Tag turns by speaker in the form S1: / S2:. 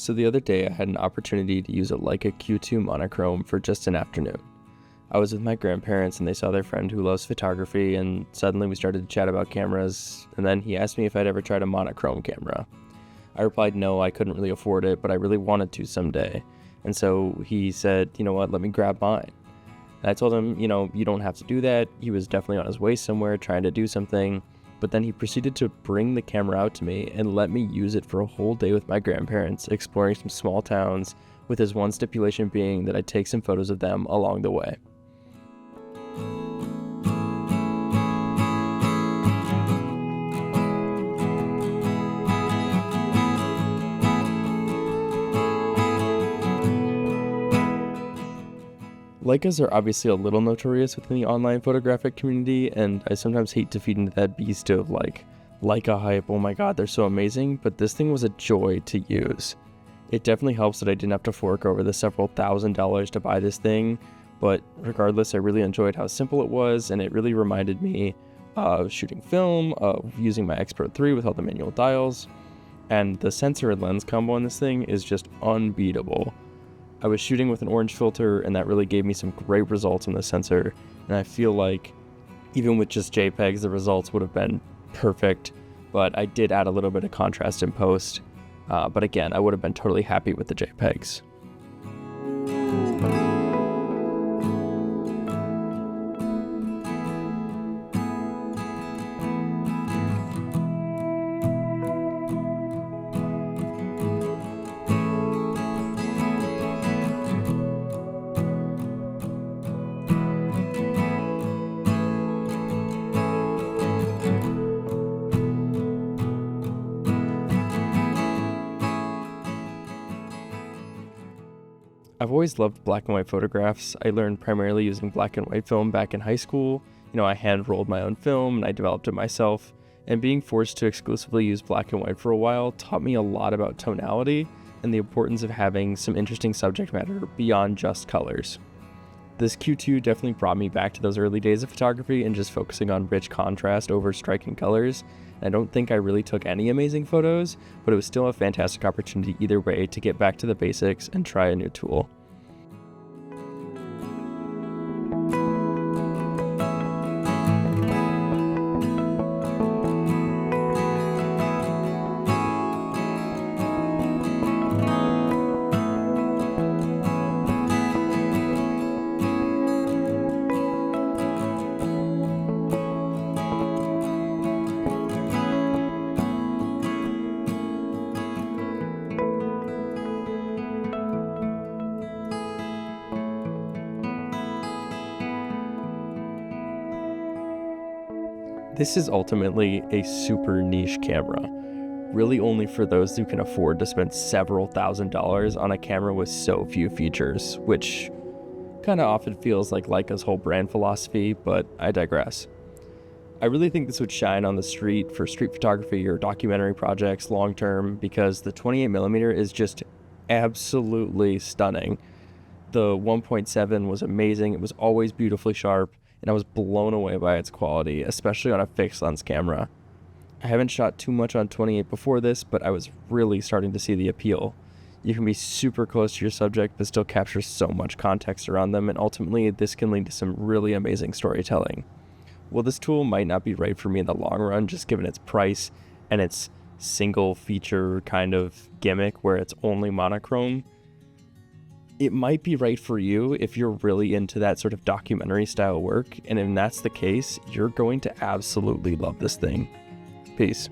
S1: So the other day I had an opportunity to use a Leica Q2 monochrome for just an afternoon. I was with my grandparents and they saw their friend who loves photography, and suddenly we started to chat about cameras, and then he asked me if I'd ever tried a monochrome camera. I replied no, I couldn't really afford it, but I really wanted to someday. And so he said, you know what, let me grab mine. And I told him, you don't have to do that. He was definitely on his way somewhere trying to do something. But then he proceeded to bring the camera out to me and let me use it for a whole day with my grandparents, exploring some small towns, with his one stipulation being that I take some photos of them along the way. Leicas are obviously a little notorious within the online photographic community, and I sometimes hate to feed into that beast of Leica hype, oh my god, they're so amazing, but this thing was a joy to use. It definitely helps that I didn't have to fork over the several $1,000s to buy this thing, but regardless, I really enjoyed how simple it was, and it really reminded me of shooting film, of using my Expert 3 with all the manual dials, and the sensor and lens combo on this thing is just unbeatable. I was shooting with an orange filter, and that really gave me some great results on the sensor, and I feel like even with just JPEGs, the results would have been perfect, but I did add a little bit of contrast in post, but again, I would have been totally happy with the JPEGs. I've always loved black and white photographs. I learned primarily using black and white film back in high school. I hand rolled my own film and I developed it myself. And being forced to exclusively use black and white for a while taught me a lot about tonality and the importance of having some interesting subject matter beyond just colors. This Q2 definitely brought me back to those early days of photography and just focusing on rich contrast over striking colors. I don't think I really took any amazing photos, but it was still a fantastic opportunity either way to get back to the basics and try a new tool. This is ultimately a super niche camera, really only for those who can afford to spend several $1,000s on a camera with so few features, which kind of often feels like Leica's whole brand philosophy, but I digress. I really think this would shine on the street for street photography or documentary projects long term, because the 28mm is just absolutely stunning. The 1.7 was amazing, it was always beautifully sharp, and I was blown away by its quality, especially on a fixed lens camera. I haven't shot too much on 28 before this, but I was really starting to see the appeal. You can be super close to your subject, but still capture so much context around them, and ultimately this can lead to some really amazing storytelling. While this tool might not be right for me in the long run, just given its price and its single feature kind of gimmick where it's only monochrome, it might be right for you if you're really into that sort of documentary style work, and if that's the case, you're going to absolutely love this thing. Peace.